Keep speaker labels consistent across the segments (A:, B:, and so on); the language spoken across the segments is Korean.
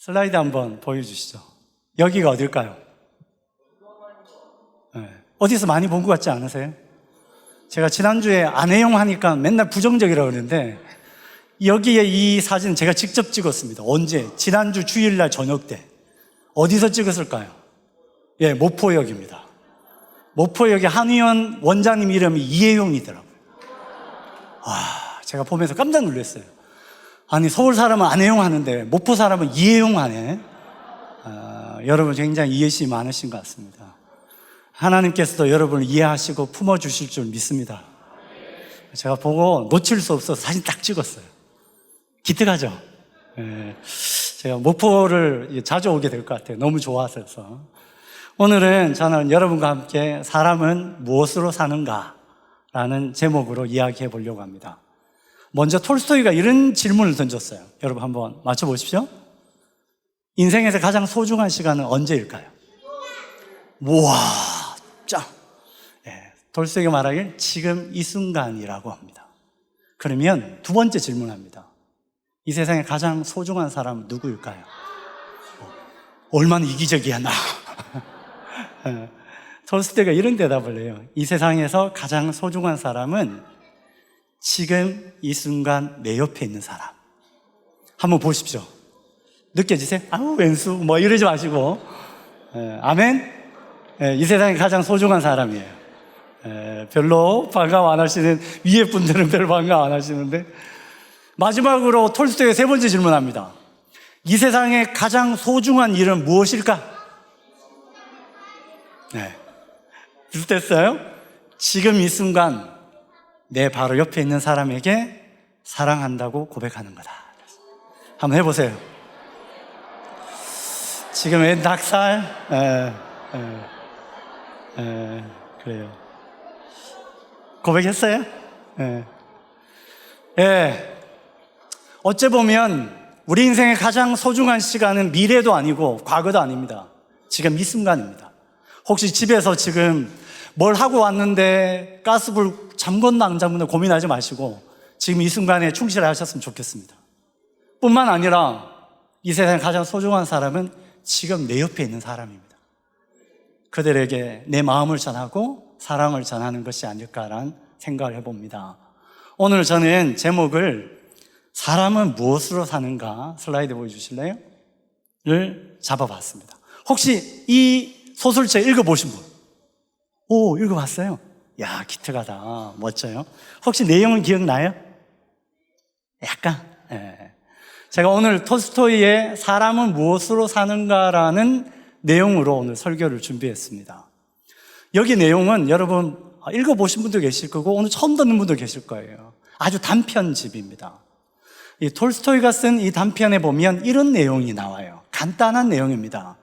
A: 슬라이드 한번 보여주시죠. 여기가 어딜까요? 네. 어디서 많이 본 것 같지 않으세요? 제가 지난주에 안혜영 하니까 맨날 부정적이라고 그러는데 여기에 이 사진 제가 직접 찍었습니다. 언제? 지난주 주일날 저녁 때. 어디서 찍었을까요? 예, 모포역입니다. 모포역에 한의원 원장님 이름이 이혜용이더라고요. 제가 보면서 깜짝 놀랐어요. 아니, 서울 사람은 안혜용 하는데 모포 사람은 이혜용 하네. 여러분 굉장히 이해심이 많으신 것 같습니다. 하나님께서도 여러분을 이해하시고 품어주실 줄 믿습니다. 제가 보고 놓칠 수 없어서 사진 딱 찍었어요. 기특하죠? 예, 제가 모포를 자주 오게 될 것 같아요. 너무 좋아서. 오늘은 저는 여러분과 함께 사람은 무엇으로 사는가 라는 제목으로 이야기해 보려고 합니다. 먼저 톨스토이가 이런 질문을 던졌어요. 여러분 한번 맞춰보십시오. 인생에서 가장 소중한 시간은 언제일까요? 우와, 짱! 예, 톨스토이가 말하길 지금 이 순간이라고 합니다. 그러면 두 번째 질문합니다. 이 세상에 가장 소중한 사람은 누구일까요? 얼마나 이기적이야, 나. 톨스토이가 이런 대답을 해요. 이 세상에서 가장 소중한 사람은 지금 이 순간 내 옆에 있는 사람. 한번 보십시오. 느껴지세요? 아우, 왼수, 뭐 이러지 마시고. 아멘? 이 세상에 가장 소중한 사람이에요. 별로 반가워 안 하시는, 위에 분들은 별로 반가워 안 하시는데. 마지막으로 톨스토이가 세 번째 질문합니다. 이 세상에 가장 소중한 일은 무엇일까? 네. 비슷했어요? 지금 이 순간 내 바로 옆에 있는 사람에게 사랑한다고 고백하는 거다. 한번 해보세요. 지금 웬 닭살? 그래요. 고백했어요? 어째 보면 우리 인생의 가장 소중한 시간은 미래도 아니고 과거도 아닙니다. 지금 이 순간입니다. 혹시 집에서 지금 뭘 하고 왔는데 가스불 잠궜나 안 잠궜나 고민하지 마시고 지금 이 순간에 충실하셨으면 좋겠습니다. 뿐만 아니라 이 세상에 가장 소중한 사람은 지금 내 옆에 있는 사람입니다. 그들에게 내 마음을 전하고 사랑을 전하는 것이 아닐까라는 생각을 해봅니다. 오늘 저는 제목을 사람은 무엇으로 사는가, 슬라이드 보여주실래요? 를 잡아봤습니다. 혹시 이 소설책 읽어보신 분? 오, 읽어봤어요? 야, 기특하다. 멋져요. 혹시 내용은 기억나요? 약간? 제가 오늘 톨스토이의 사람은 무엇으로 사는가라는 내용으로 오늘 설교를 준비했습니다. 여기 내용은 여러분 읽어보신 분도 계실 거고 오늘 처음 듣는 분도 계실 거예요. 아주 단편집입니다. 이 톨스토이가 쓴 이 단편에 보면 이런 내용이 나와요. 간단한 내용입니다.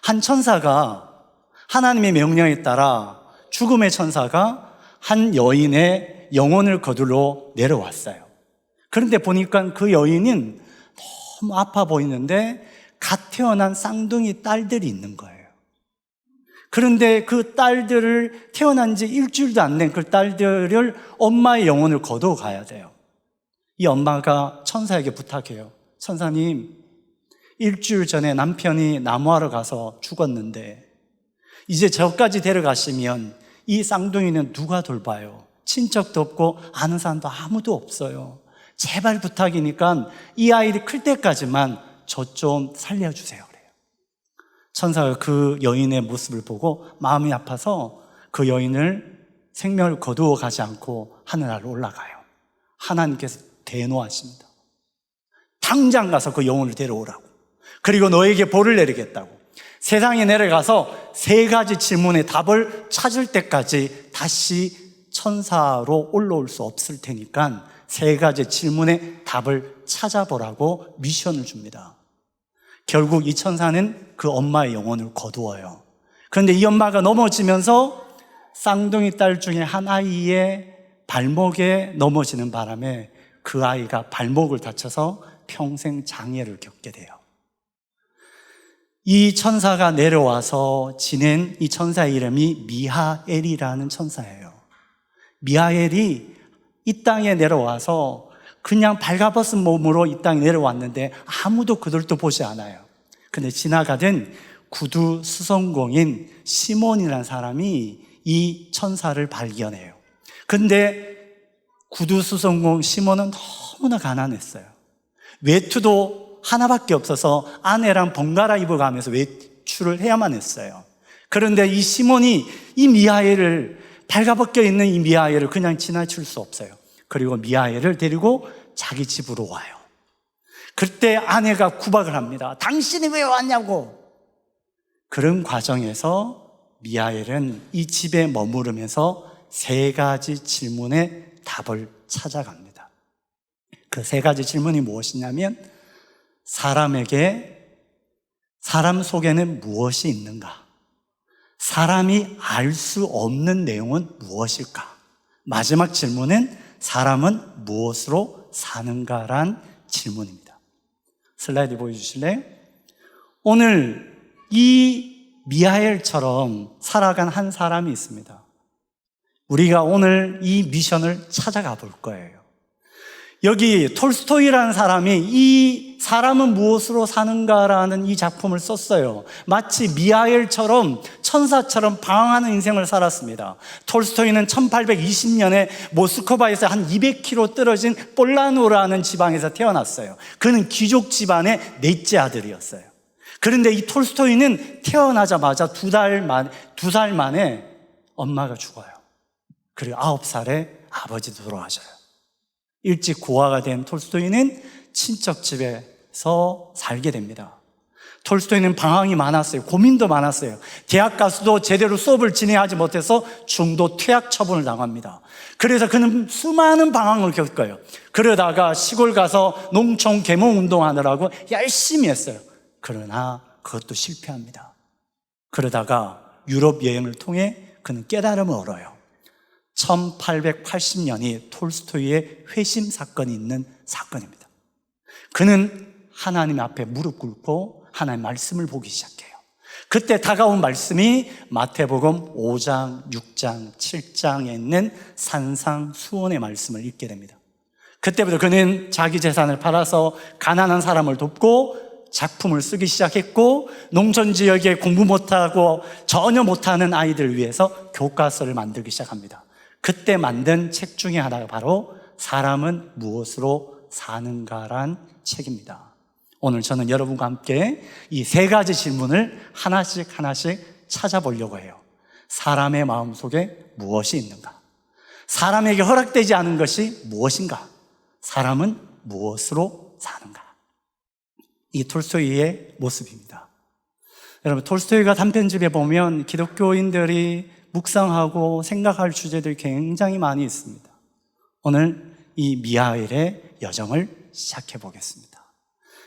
A: 한 천사가 하나님의 명령에 따라 죽음의 천사가 한 여인의 영혼을 거두러 내려왔어요. 그런데 보니까 그 여인은 너무 아파 보이는데 갓 태어난 쌍둥이 딸들이 있는 거예요. 그런데 그 딸들을 태어난 지 일주일도 안 된 그 딸들을 엄마의 영혼을 거두어 가야 돼요. 이 엄마가 천사에게 부탁해요. 천사님, 일주일 전에 남편이 나무하러 가서 죽었는데 이제 저까지 데려가시면 이 쌍둥이는 누가 돌봐요? 친척도 없고 아는 사람도 아무도 없어요. 제발 부탁이니까 이 아이를 클 때까지만 저 좀 살려주세요. 그래요. 천사가 그 여인의 모습을 보고 마음이 아파서 그 여인을 생명을 거두어 가지 않고 하늘나라로 올라가요. 하나님께서 대노하십니다. 당장 가서 그 영혼을 데려오라고. 그리고 너에게 벌을 내리겠다고. 세상에 내려가서 세 가지 질문의 답을 찾을 때까지 다시 천사로 올라올 수 없을 테니까 세 가지 질문의 답을 찾아보라고 미션을 줍니다. 결국 이 천사는 그 엄마의 영혼을 거두어요. 그런데 이 엄마가 넘어지면서 쌍둥이 딸 중에 한 아이의 발목에 넘어지는 바람에 그 아이가 발목을 다쳐서 평생 장애를 겪게 돼요. 이 천사가 내려와서 지낸 이 천사의 이름이 미하엘이라는 천사예요. 미하엘이 이 땅에 내려와서 그냥 발가벗은 몸으로 이 땅에 내려왔는데 아무도 그들도 보지 않아요. 근데 지나가던 구두 수송공인 시몬이라는 사람이 이 천사를 발견해요. 근데 구두 수송공 시몬은 너무나 가난했어요. 외투도 하나밖에 없어서 아내랑 번갈아 입어가면서 외출을 해야만 했어요. 그런데 이 시몬이 이 미하엘을, 발가벗겨 있는 이 미하엘을 그냥 지나칠 수 없어요. 그리고 미하엘을 데리고 자기 집으로 와요. 그때 아내가 구박을 합니다. 당신이 왜 왔냐고. 그런 과정에서 미하엘은 이 집에 머무르면서 3가지 질문의 답을 찾아갑니다. 그 3가지 질문이 무엇이냐면, 사람 속에는 무엇이 있는가? 사람이 알 수 없는 내용은 무엇일까? 마지막 질문은 사람은 무엇으로 사는가란 질문입니다. 슬라이드 보여주실래요? 오늘 이 미하엘처럼 살아간 한 사람이 있습니다. 우리가 오늘 이 미션을 찾아가 볼 거예요. 여기 톨스토이라는 사람이 이 사람은 무엇으로 사는가라는 이 작품을 썼어요. 마치 미하엘처럼 천사처럼 방황하는 인생을 살았습니다. 톨스토이는 1820년에 모스크바에서 한 200km 떨어진 볼라노라는 지방에서 태어났어요. 그는 귀족 집안의 넷째 아들이었어요. 그런데 이 톨스토이는 태어나자마자 2살 만에 엄마가 죽어요. 그리고 9살에 아버지도 돌아가셔요. 일찍 고아가 된 톨스토이는 친척 집에서 살게 됩니다. 톨스토이는 방황이 많았어요. 고민도 많았어요. 대학 가서도 제대로 수업을 진행하지 못해서 중도 퇴학 처분을 당합니다. 그래서 그는 수많은 방황을 겪어요. 그러다가 시골 가서 농촌 계몽 운동하느라고 열심히 했어요. 그러나 그것도 실패합니다. 그러다가 유럽 여행을 통해 그는 깨달음을 얻어요. 1880년이 톨스토이의 회심 사건이 있는 사건입니다. 그는 하나님 앞에 무릎 꿇고 하나님의 말씀을 보기 시작해요. 그때 다가온 말씀이 마태복음 5장, 6장, 7장에 있는 산상수훈의 말씀을 읽게 됩니다. 그때부터 그는 자기 재산을 팔아서 가난한 사람을 돕고 작품을 쓰기 시작했고, 농촌 지역에 공부 못하고 전혀 못하는 아이들을 위해서 교과서를 만들기 시작합니다. 그때 만든 책 중에 하나가 바로 사람은 무엇으로 사는가란 책입니다. 오늘 저는 여러분과 함께 이 3가지 질문을 하나씩 찾아보려고 해요. 사람의 마음속에 무엇이 있는가? 사람에게 허락되지 않은 것이 무엇인가? 사람은 무엇으로 사는가? 이 톨스토이의 모습입니다. 여러분, 톨스토이가 단편집에 보면 기독교인들이 묵상하고 생각할 주제들이 굉장히 많이 있습니다. 오늘 이 미하엘의 여정을 시작해 보겠습니다.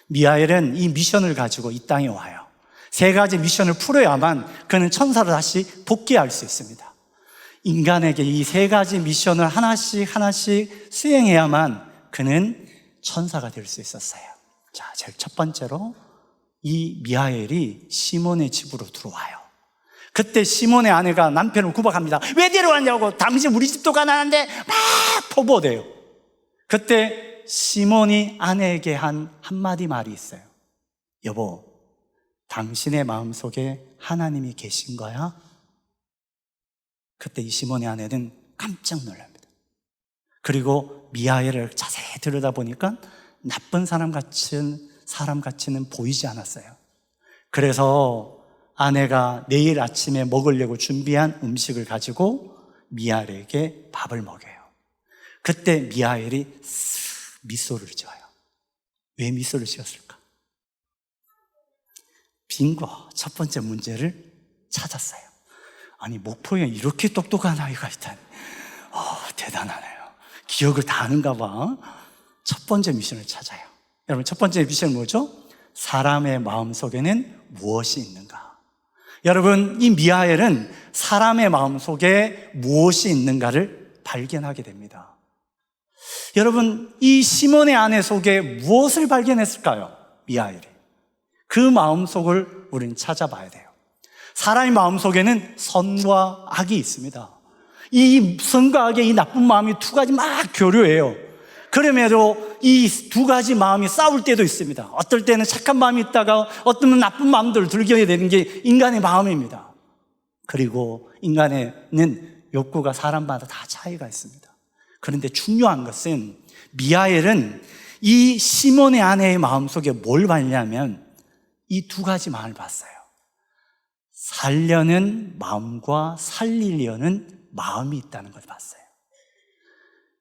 A: 미하엘은 이 미션을 가지고 이 땅에 와요. 3가지 미션을 풀어야만 그는 천사로 다시 복귀할 수 있습니다. 인간에게 이 3가지 미션을 하나씩 수행해야만 그는 천사가 될 수 있었어요. 자, 제일 첫 번째로 이 미하엘이 시몬의 집으로 들어와요. 그때 시몬의 아내가 남편을 구박합니다. 왜 데려왔냐고. 당신 우리 집도 가난한데 막 포보돼요. 그때 시몬이 아내에게 한 한마디 말이 있어요. 여보, 당신의 마음속에 하나님이 계신 거야? 그때 이 시몬의 아내는 깜짝 놀랍니다. 그리고 미하엘을 자세히 들여다보니까 나쁜 사람 같이는 보이지 않았어요. 그래서 아내가 내일 아침에 먹으려고 준비한 음식을 가지고 미하엘에게 밥을 먹여요. 그때 미하엘이 미소를 지어요. 왜 미소를 지었을까? 빙고, 첫 번째 문제를 찾았어요. 아니, 목포에 이렇게 똑똑한 아이가 있다니. 대단하네요. 기억을 다 아는가 봐. 첫 번째 미션을 찾아요. 여러분, 첫 번째 미션은 뭐죠? 사람의 마음속에는 무엇이 있는가? 여러분, 이 미하엘은 사람의 마음속에 무엇이 있는가를 발견하게 됩니다. 여러분, 이 시몬의 아내 속에 무엇을 발견했을까요? 미하엘이. 그 마음속을 우리는 찾아봐야 돼요. 사람의 마음속에는 선과 악이 있습니다. 이 선과 악의 이 나쁜 마음이 2가지 막 교류해요. 그럼에도 이 두 가지 마음이 싸울 때도 있습니다. 어떨 때는 착한 마음이 있다가 어떤 때는 나쁜 마음들을 들게 되는 게 인간의 마음입니다. 그리고 인간에는 욕구가 사람마다 다 차이가 있습니다. 그런데 중요한 것은 미하엘은 이 시몬의 아내의 마음속에 뭘 봤냐면 이 두 가지 마음을 봤어요. 살려는 마음과 살리려는 마음이 있다는 걸 봤어요.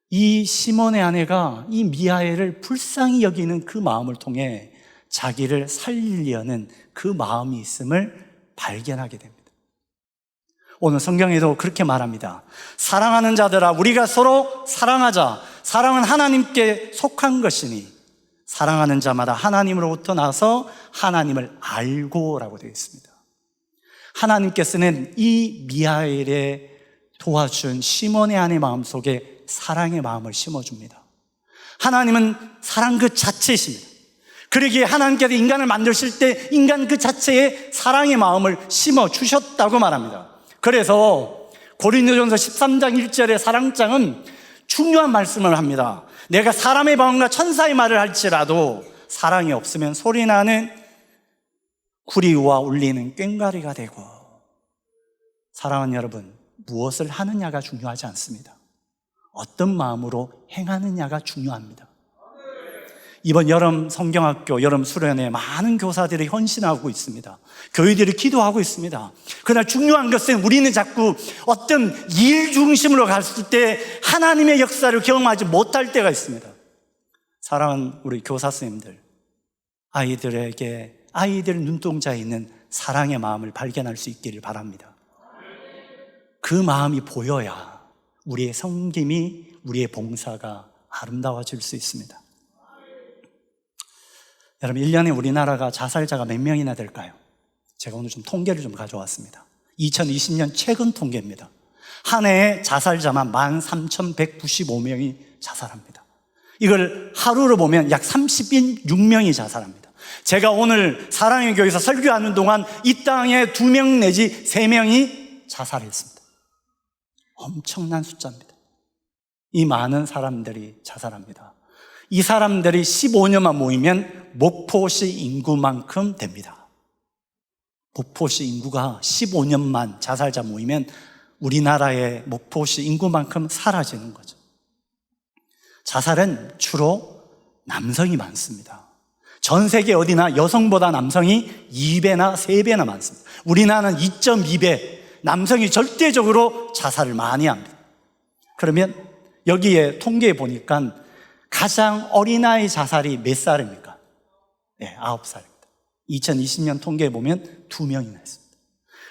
A: 이 시몬의 아내가 이 미하엘을 불쌍히 여기는 그 마음을 통해 자기를 살리려는 그 마음이 있음을 발견하게 됩니다. 오늘 성경에도 그렇게 말합니다. 사랑하는 자들아, 우리가 서로 사랑하자. 사랑은 하나님께 속한 것이니 사랑하는 자마다 하나님으로부터 나서 하나님을 알고라고 되어 있습니다. 하나님께서는 이 미하엘의 도와준 시몬의 아내 마음속에 사랑의 마음을 심어줍니다. 하나님은 사랑 그 자체이십니다. 그러기에 하나님께서 인간을 만드실 때 인간 그 자체에 사랑의 마음을 심어주셨다고 말합니다. 그래서 고린도전서 13장 1절의 사랑장은 중요한 말씀을 합니다. 내가 사람의 마음과 천사의 말을 할지라도 사랑이 없으면 소리나는 구리와 울리는 꽹과리가 되고, 사랑하는 여러분, 무엇을 하느냐가 중요하지 않습니다. 어떤 마음으로 행하느냐가 중요합니다. 이번 여름 성경학교 여름 수련회 많은 교사들이 헌신하고 있습니다. 교회들이 기도하고 있습니다. 그러나 중요한 것은 우리는 자꾸 어떤 일 중심으로 갔을 때 하나님의 역사를 경험하지 못할 때가 있습니다. 사랑하는 우리 교사 선생님들, 아이들 눈동자에 있는 사랑의 마음을 발견할 수 있기를 바랍니다. 그 마음이 보여야 우리의 섬김이, 우리의 봉사가 아름다워질 수 있습니다. 여러분, 1년에 우리나라가 자살자가 몇 명이나 될까요? 제가 오늘 좀 통계를 좀 가져왔습니다. 2020년 최근 통계입니다. 한 해에 자살자만 13,195명이 자살합니다. 이걸 하루로 보면 약 36명이 자살합니다. 제가 오늘 사랑의 교회에서 설교하는 동안 이 땅에 2명 내지 3명이 자살했습니다. 엄청난 숫자입니다. 이 많은 사람들이 자살합니다. 이 사람들이 15년만 모이면 목포시 인구만큼 됩니다. 목포시 인구가 15년만 자살자 모이면 우리나라의 목포시 인구만큼 사라지는 거죠. 자살은 주로 남성이 많습니다. 전 세계 어디나 여성보다 남성이 2배나 3배나 많습니다. 우리나라는 2.2배, 남성이 절대적으로 자살을 많이 합니다. 그러면 여기에 통계에 보니까 가장 어린아이 자살이 몇 살입니까? 네, 9살입니다. 2020년 통계에 보면 2명이나 했습니다.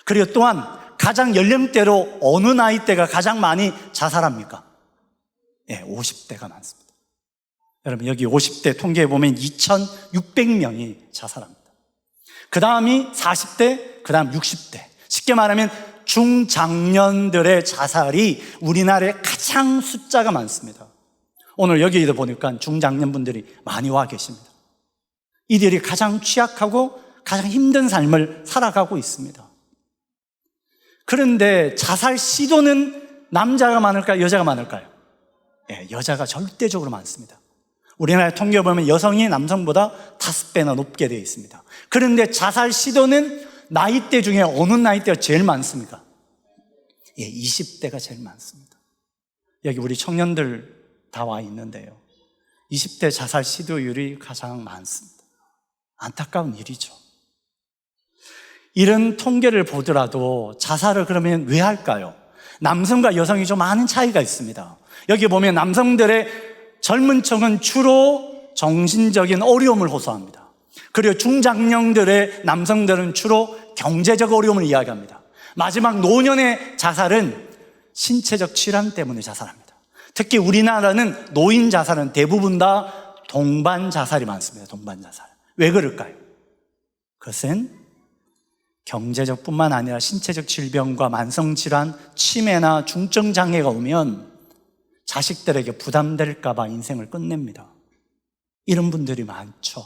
A: 그리고 또한 가장 연령대로 어느 나이대가 가장 많이 자살합니까? 네, 50대가 많습니다. 여러분, 여기 50대 통계에 보면 2,600명이 자살합니다. 그 다음이 40대, 그 다음 60대. 쉽게 말하면 중장년들의 자살이 우리나라에 가장 숫자가 많습니다. 오늘 여기에도 보니까 중장년분들이 많이 와 계십니다. 이들이 가장 취약하고 가장 힘든 삶을 살아가고 있습니다. 그런데 자살 시도는 남자가 많을까요? 여자가 많을까요? 네, 여자가 절대적으로 많습니다. 우리나라 통계 보면 여성이 남성보다 5배나 높게 되어 있습니다. 그런데 자살 시도는 나이대 중에 어느 나이대가 제일 많습니까? 예, 20대가 제일 많습니다. 여기 우리 청년들 다 와 있는데요, 20대 자살 시도율이 가장 많습니다. 안타까운 일이죠. 이런 통계를 보더라도 자살을 그러면 왜 할까요? 남성과 여성이 좀 많은 차이가 있습니다. 여기 보면 남성들의 젊은 층은 주로 정신적인 어려움을 호소합니다. 그리고 중장년들의 남성들은 주로 경제적 어려움을 이야기합니다. 마지막 노년의 자살은 신체적 질환 때문에 자살합니다. 특히 우리나라는 노인 자살은 대부분 다 동반 자살이 많습니다. 동반 자살. 왜 그럴까요? 그것은 경제적 뿐만 아니라 신체적 질병과 만성질환, 치매나 중증 장애가 오면 자식들에게 부담될까 봐 인생을 끝냅니다. 이런 분들이 많죠.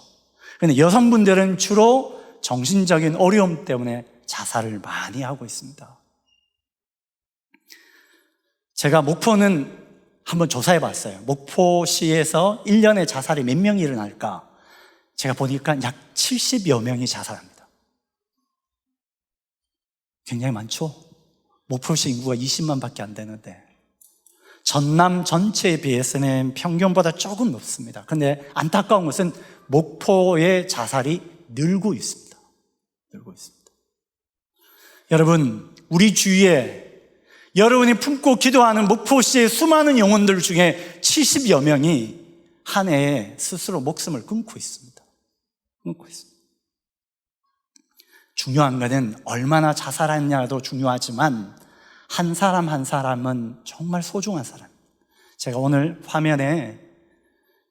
A: 그런데 여성분들은 주로 정신적인 어려움 때문에 자살을 많이 하고 있습니다. 제가 목포는 한번 조사해 봤어요. 목포시에서 1년에 자살이 몇 명이 일어날까? 제가 보니까 약 70여 명이 자살합니다. 굉장히 많죠? 목포시 인구가 20만 밖에 안 되는데 전남 전체에 비해서는 평균보다 조금 높습니다. 그런데 안타까운 것은 목포의 자살이 늘고 있습니다. 늘고 있습니다. 여러분, 우리 주위에 여러분이 품고 기도하는 목포시의 수많은 영혼들 중에 70여 명이 한 해에 스스로 목숨을 끊고 있습니다. 끊고 있습니다. 중요한 것은 얼마나 자살했냐도 중요하지만 한 사람 한 사람은 정말 소중한 사람. 제가 오늘 화면에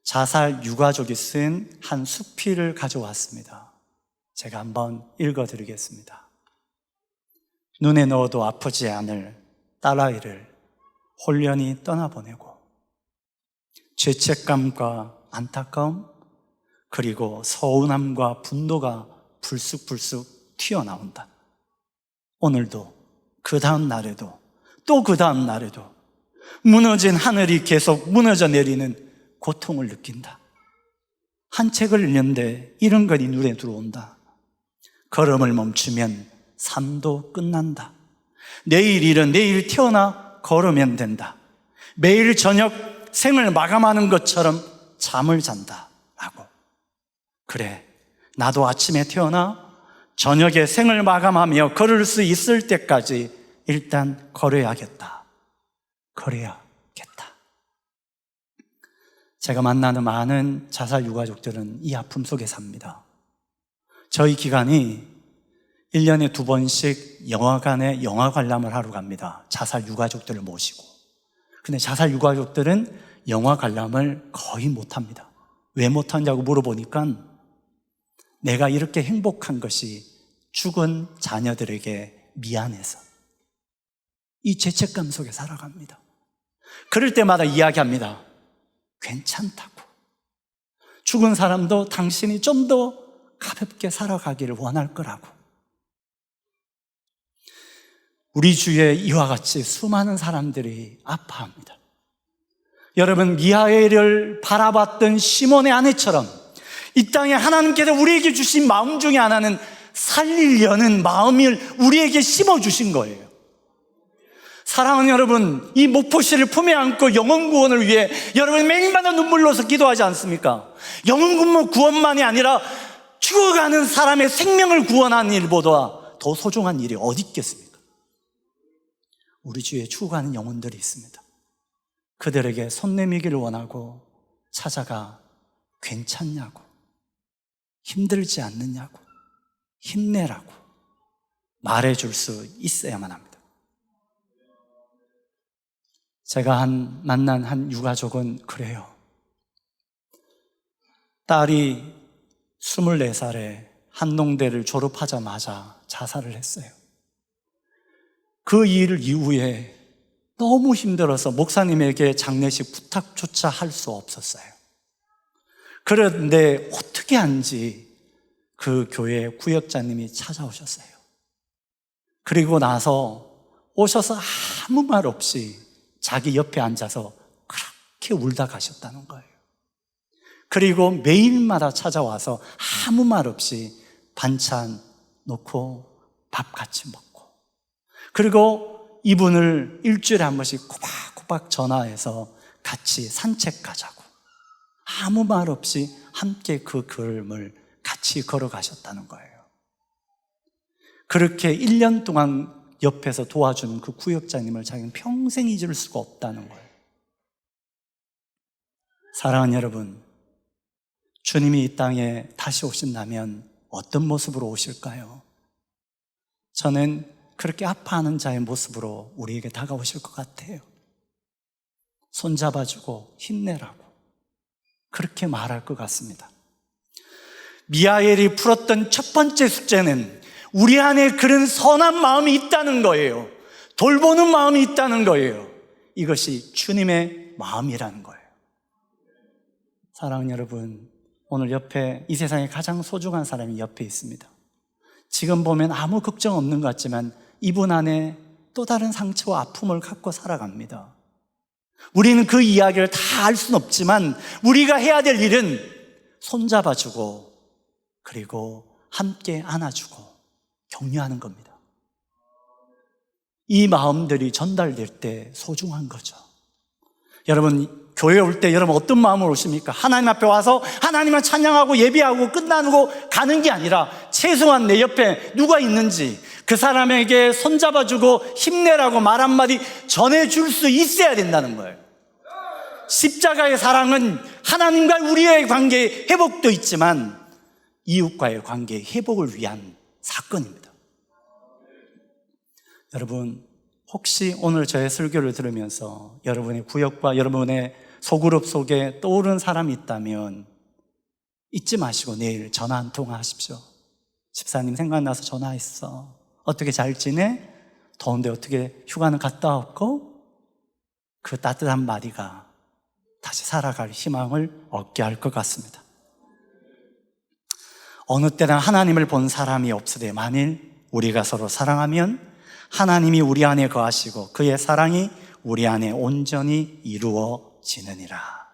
A: 자살 유가족이 쓴 한 수필을 가져왔습니다. 제가 한번 읽어드리겠습니다. 눈에 넣어도 아프지 않을 딸아이를 홀연히 떠나보내고 죄책감과 안타까움 그리고 서운함과 분노가 불쑥불쑥 튀어나온다. 오늘도 그 다음 날에도 또 그 다음 날에도 무너진 하늘이 계속 무너져 내리는 고통을 느낀다. 한 책을 읽는데 이런 글이 눈에 들어온다. 걸음을 멈추면 삶도 끝난다. 내일 일은 내일 태어나 걸으면 된다. 매일 저녁 생을 마감하는 것처럼 잠을 잔다 라고. 그래, 나도 아침에 태어나 저녁에 생을 마감하며 걸을 수 있을 때까지 일단 걸어야겠다. 걸어야겠다. 제가 만나는 많은 자살 유가족들은 이 아픔 속에 삽니다. 저희 기관이 1년에 2번씩 영화관에 영화 관람을 하러 갑니다. 자살 유가족들을 모시고. 근데 자살 유가족들은 영화 관람을 거의 못합니다. 왜 못하냐고 물어보니까 내가 이렇게 행복한 것이 죽은 자녀들에게 미안해서 이 죄책감 속에 살아갑니다. 그럴 때마다 이야기합니다. 괜찮다고. 죽은 사람도 당신이 좀 더 가볍게 살아가기를 원할 거라고. 우리 주위에 이와 같이 수많은 사람들이 아파합니다. 여러분, 미하엘을 바라봤던 시몬의 아내처럼 이 땅에 하나님께서 우리에게 주신 마음 중에 하나는 살리려는 마음을 우리에게 심어주신 거예요. 사랑하는 여러분, 이 목포시를 품에 안고 영혼 구원을 위해 여러분 매일마다 눈물로서 기도하지 않습니까? 영혼 구원만이 아니라 죽어가는 사람의 생명을 구원하는 일보다 더 소중한 일이 어디 있겠습니까? 우리 주위에 죽어가는 영혼들이 있습니다. 그들에게 손 내미기를 원하고 찾아가 괜찮냐고, 힘들지 않느냐고, 힘내라고 말해줄 수 있어야만 합니다. 제가 만난 한 유가족은 그래요. 딸이 24살에 한농대를 졸업하자마자 자살을 했어요. 그 일 이후에 너무 힘들어서 목사님에게 장례식 부탁조차 할 수 없었어요. 그런데 어떻게 한지 그 교회 구역장님이 찾아오셨어요. 그리고 나서 오셔서 아무 말 없이 자기 옆에 앉아서 그렇게 울다 가셨다는 거예요. 그리고 매일마다 찾아와서 아무 말 없이 반찬 놓고 밥 같이 먹고, 그리고 이분을 일주일에 한 번씩 꼬박꼬박 전화해서 같이 산책 가자고, 아무 말 없이 함께 그 걸음을 같이 걸어가셨다는 거예요. 그렇게 1년 동안 옆에서 도와주는 그 구역장님을 자기는 평생 잊을 수가 없다는 거예요. 사랑하는 여러분, 주님이 이 땅에 다시 오신다면 어떤 모습으로 오실까요? 저는 그렇게 아파하는 자의 모습으로 우리에게 다가오실 것 같아요. 손잡아주고 힘내라고 그렇게 말할 것 같습니다. 미하엘이 풀었던 첫 번째 숙제는 우리 안에 그런 선한 마음이 있다는 거예요. 돌보는 마음이 있다는 거예요. 이것이 주님의 마음이라는 거예요. 사랑하는 여러분, 오늘 옆에 이 세상에 가장 소중한 사람이 옆에 있습니다. 지금 보면 아무 걱정 없는 것 같지만 이분 안에 또 다른 상처와 아픔을 갖고 살아갑니다. 우리는 그 이야기를 다 알 수는 없지만 우리가 해야 될 일은 손잡아주고 그리고 함께 안아주고 격려하는 겁니다. 이 마음들이 전달될 때 소중한 거죠. 여러분, 교회 올 때 여러분 어떤 마음으로 오십니까? 하나님 앞에 와서 하나님을 찬양하고 예배하고 끝나고 가는 게 아니라 최소한 내 옆에 누가 있는지 그 사람에게 손잡아주고 힘내라고 말 한마디 전해줄 수 있어야 된다는 거예요. 십자가의 사랑은 하나님과 우리의 관계의 회복도 있지만 이웃과의 관계의 회복을 위한 사건입니다. 여러분, 혹시 오늘 저의 설교를 들으면서 여러분의 구역과 여러분의 소그룹 속에 떠오르는 사람이 있다면 잊지 마시고 내일 전화 한 통 하십시오. 집사님 생각나서 전화했어. 어떻게 잘 지내? 더운데 어떻게 휴가는 갔다 왔고? 그 따뜻한 마디가 다시 살아갈 희망을 얻게 할 것 같습니다. 어느 때나 하나님을 본 사람이 없으되 만일 우리가 서로 사랑하면 하나님이 우리 안에 거하시고 그의 사랑이 우리 안에 온전히 이루어지느니라.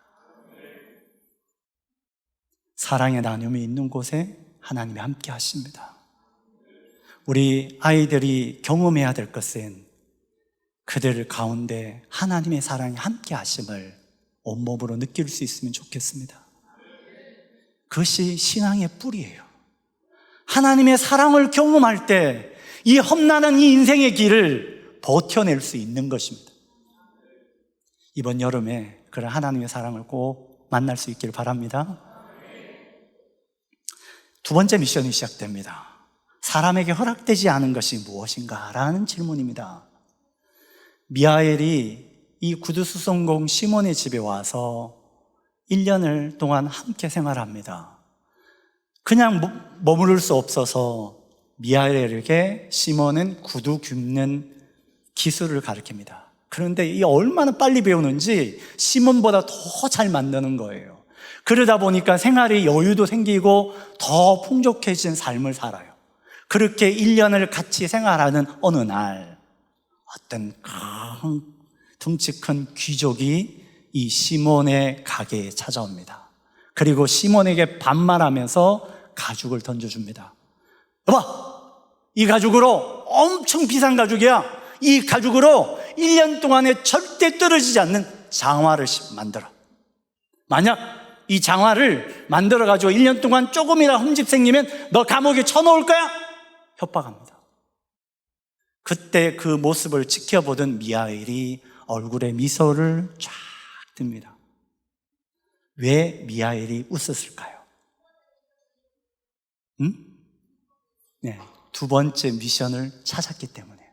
A: 사랑의 나눔이 있는 곳에 하나님이 함께 하십니다. 우리 아이들이 경험해야 될 것은 그들 가운데 하나님의 사랑이 함께 하심을 온몸으로 느낄 수 있으면 좋겠습니다. 그것이 신앙의 뿌리예요. 하나님의 사랑을 경험할 때 이 험난한 이 인생의 길을 버텨낼 수 있는 것입니다. 이번 여름에 그런 하나님의 사랑을 꼭 만날 수 있기를 바랍니다. 두 번째 미션이 시작됩니다. 사람에게 허락되지 않은 것이 무엇인가? 라는 질문입니다. 미하엘이 이 구두수송공 시몬의 집에 와서 1년을 동안 함께 생활합니다. 그냥 머무를 수 없어서 미하엘에게 시몬은 구두 굽는 기술을 가르칩니다. 그런데 이 얼마나 빨리 배우는지 시몬보다 더 잘 만드는 거예요. 그러다 보니까 생활에 여유도 생기고 더 풍족해진 삶을 살아요. 그렇게 1년을 같이 생활하는 어느 날 어떤 큰 덩치 큰 귀족이 이 시몬의 가게에 찾아옵니다. 그리고 시몬에게 반말하면서 가죽을 던져줍니다. 여봐! 이 가죽으로 엄청 비싼 가죽이야. 이 가죽으로 1년 동안에 절대 떨어지지 않는 장화를 만들어. 만약 이 장화를 만들어가지고 1년 동안 조금이나 흠집 생기면 너 감옥에 쳐넣을 거야? 협박합니다. 그때 그 모습을 지켜보던 미하엘이 얼굴에 미소를 쫙 띱니다. 왜 미하엘이 웃었을까요? 네, 두 번째 미션을 찾았기 때문에요.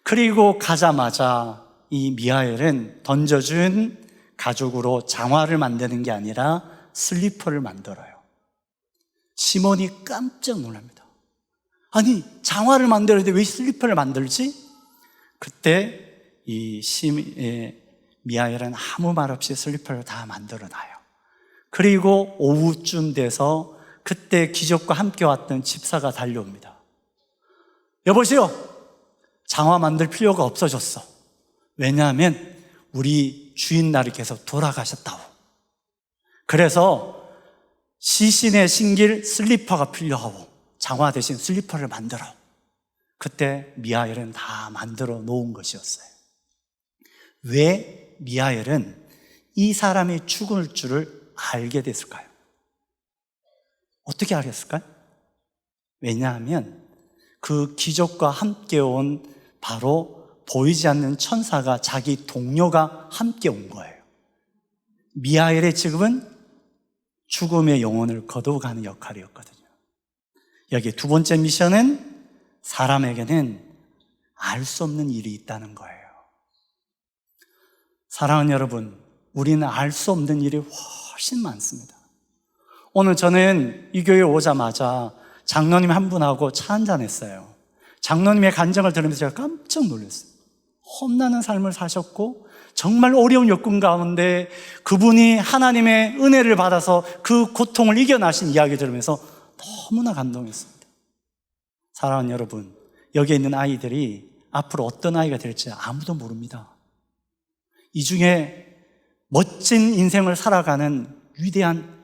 A: 그리고 가자마자 이 미하엘은 던져준 가죽으로 장화를 만드는 게 아니라 슬리퍼를 만들어요. 시몬이 깜짝 놀랍니다. 아니, 장화를 만들어야 돼. 왜 슬리퍼를 만들지? 그때 미하엘은 아무 말 없이 슬리퍼를 다 만들어 놔요. 그리고 오후쯤 돼서 그때 귀족과 함께 왔던 집사가 달려옵니다. 여보세요, 장화 만들 필요가 없어졌어. 왜냐하면 우리 주인 나리께서 돌아가셨다고. 그래서 시신에 신길 슬리퍼가 필요하고 장화 대신 슬리퍼를 만들어. 그때 미하엘은 다 만들어 놓은 것이었어요. 왜 미하엘은 이 사람이 죽을 줄을 알게 됐을까요? 어떻게 알겠을까요? 왜냐하면 그 귀족과 함께 온 바로 보이지 않는 천사가 자기 동료가 함께 온 거예요. 미하엘의 지금은 죽음의 영혼을 거두어가는 역할이었거든요. 여기 두 번째 미션은 사람에게는 알 수 없는 일이 있다는 거예요. 사랑하는 여러분, 우리는 알 수 없는 일이 훨씬 많습니다. 오늘 저는 이 교회에 오자마자 장로님 한 분하고 차 한잔 했어요. 장로님의 간증을 들으면서 제가 깜짝 놀랐어요. 험난한 삶을 사셨고 정말 어려운 여건 가운데 그분이 하나님의 은혜를 받아서 그 고통을 이겨나신 이야기 들으면서 너무나 감동했습니다. 사랑하는 여러분, 여기에 있는 아이들이 앞으로 어떤 아이가 될지 아무도 모릅니다. 이 중에 멋진 인생을 살아가는 위대한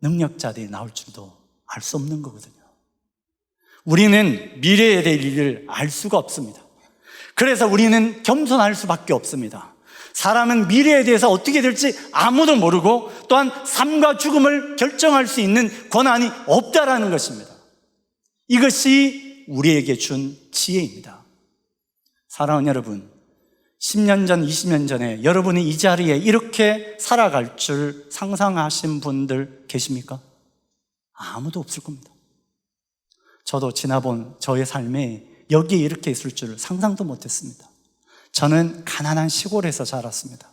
A: 능력자들이 나올 줄도 알 수 없는 거거든요. 우리는 미래에 대한 일을 알 수가 없습니다. 그래서 우리는 겸손할 수밖에 없습니다. 사람은 미래에 대해서 어떻게 될지 아무도 모르고 또한 삶과 죽음을 결정할 수 있는 권한이 없다라는 것입니다. 이것이 우리에게 준 지혜입니다. 사랑하는 여러분, 10년 전, 20년 전에 여러분이 이 자리에 이렇게 살아갈 줄 상상하신 분들 계십니까? 아무도 없을 겁니다. 저도 지나본 저의 삶에 여기에 이렇게 있을 줄 상상도 못했습니다. 저는 가난한 시골에서 자랐습니다.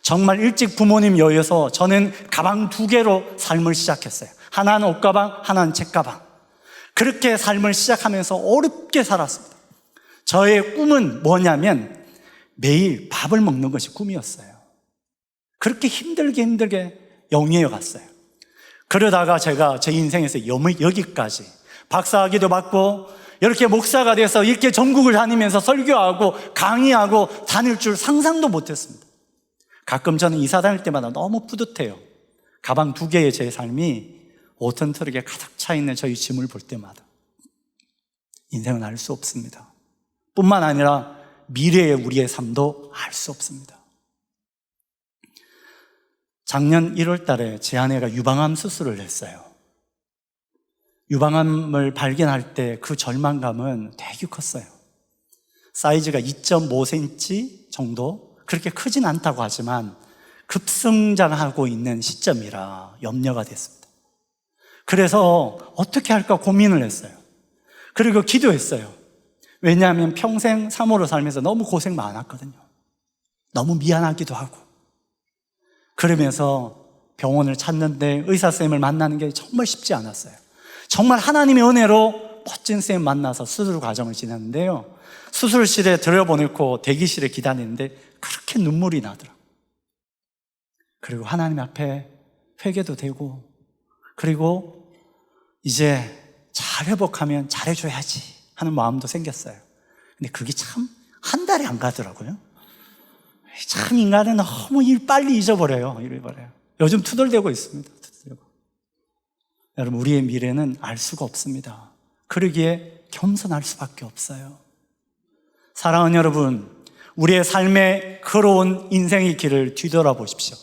A: 정말 일찍 부모님 여의어서 저는 가방 2개로 삶을 시작했어요. 하나는 옷가방, 하나는 책가방. 그렇게 삶을 시작하면서 어렵게 살았습니다. 저의 꿈은 뭐냐면 매일 밥을 먹는 것이 꿈이었어요. 그렇게 힘들게 영위해 갔어요. 그러다가 제가 제 인생에서 여기까지 박사학위도 받고 이렇게 목사가 돼서 이렇게 전국을 다니면서 설교하고 강의하고 다닐 줄 상상도 못했습니다. 가끔 저는 이사 다닐 때마다 너무 뿌듯해요. 가방 2개의 제 삶이 5톤 트럭에 가득 차 있는 저희 짐을 볼 때마다. 인생은 알 수 없습니다. 뿐만 아니라 미래의 우리의 삶도 알 수 없습니다. 작년 1월 달에 제 아내가 유방암 수술을 했어요. 유방암을 발견할 때 그 절망감은 되게 컸어요. 사이즈가 2.5cm 정도, 그렇게 크진 않다고 하지만 급성장하고 있는 시점이라 염려가 됐습니다. 그래서 어떻게 할까 고민을 했어요. 그리고 기도했어요. 왜냐하면 평생 사모로 살면서 너무 고생 많았거든요. 너무 미안하기도 하고. 그러면서 병원을 찾는데 의사쌤을 만나는 게 정말 쉽지 않았어요. 정말 하나님의 은혜로 멋진 쌤 만나서 수술 과정을 지났는데요, 수술실에 들여보내고 대기실에 기다리는데 그렇게 눈물이 나더라고요. 그리고 하나님 앞에 회개도 되고, 그리고 이제 잘 회복하면 잘해줘야지 하는 마음도 생겼어요. 근데 그게 참 한 달이 안 가더라고요. 참 인간은 너무 일 빨리 잊어버려요. 요즘 투덜대고 있습니다. 여러분, 우리의 미래는 알 수가 없습니다. 그러기에 겸손할 수밖에 없어요. 사랑하는 여러분, 우리의 삶의 걸어온 인생의 길을 뒤돌아보십시오.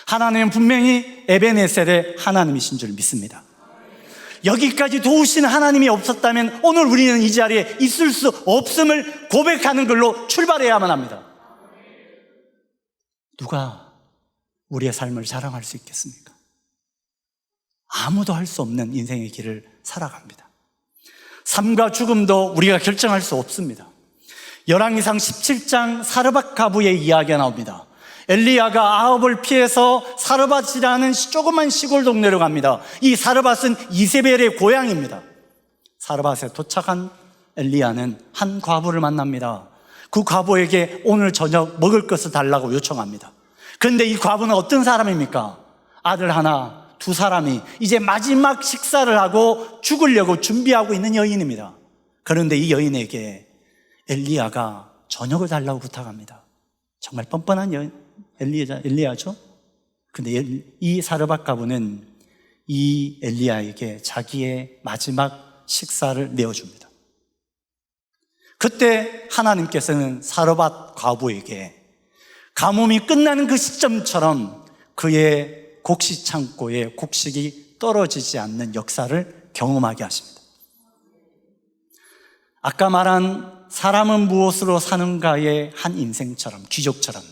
A: 하나님은 분명히 에베네셀의 하나님이신 줄 믿습니다. 여기까지 도우시는 하나님이 없었다면 오늘 우리는 이 자리에 있을 수 없음을 고백하는 걸로 출발해야만 합니다. 누가 우리의 삶을 자랑할 수 있겠습니까? 아무도 할 수 없는 인생의 길을 살아갑니다. 삶과 죽음도 우리가 결정할 수 없습니다. 열왕기상 17장 사르밧 가부의 이야기가 나옵니다. 엘리야가 아합을 피해서 사르밧이라는 조그만 시골 동네로 갑니다. 이 사르밧은 이세벨의 고향입니다. 사르밧에 도착한 엘리야는 한 과부를 만납니다. 그 과부에게 오늘 저녁 먹을 것을 달라고 요청합니다. 그런데 이 과부는 어떤 사람입니까? 아들 하나, 2사람이 이제 마지막 식사를 하고 죽으려고 준비하고 있는 여인입니다. 그런데 이 여인에게 엘리야가 저녁을 달라고 부탁합니다. 정말 뻔뻔한 엘리야죠? 근데 이 사르밧 가부는 이 엘리야에게 자기의 마지막 식사를 내어줍니다. 그때 하나님께서는 사르밧 과부에게 가뭄이 끝나는 그 시점처럼 그의 곡식 창고에 곡식이 떨어지지 않는 역사를 경험하게 하십니다. 아까 말한 사람은 무엇으로 사는가의 한 인생처럼, 귀족처럼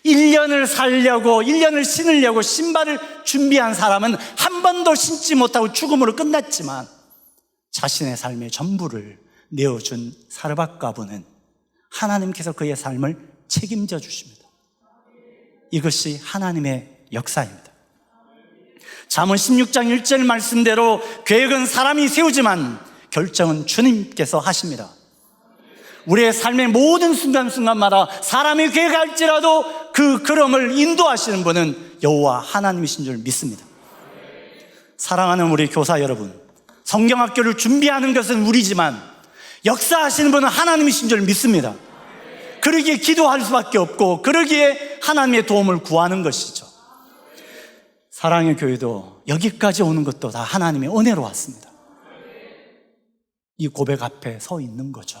A: 1년을 살려고, 1년을 신으려고 신발을 준비한 사람은 한 번도 신지 못하고 죽음으로 끝났지만 자신의 삶의 전부를 내어준 사르밧 과부는 하나님께서 그의 삶을 책임져 주십니다. 이것이 하나님의 역사입니다. 잠언 16장 1절 말씀대로 계획은 사람이 세우지만 결정은 주님께서 하십니다. 우리의 삶의 모든 순간순간마다 사람이 계획할지라도 그 걸음을 인도하시는 분은 여호와 하나님이신 줄 믿습니다. 사랑하는 우리 교사 여러분, 성경학교를 준비하는 것은 우리지만 역사하시는 분은 하나님이신 줄 믿습니다. 그러기에 기도할 수밖에 없고, 그러기에 하나님의 도움을 구하는 것이죠. 사랑의 교회도 여기까지 오는 것도 다 하나님의 은혜로 왔습니다. 이 고백 앞에 서 있는 거죠.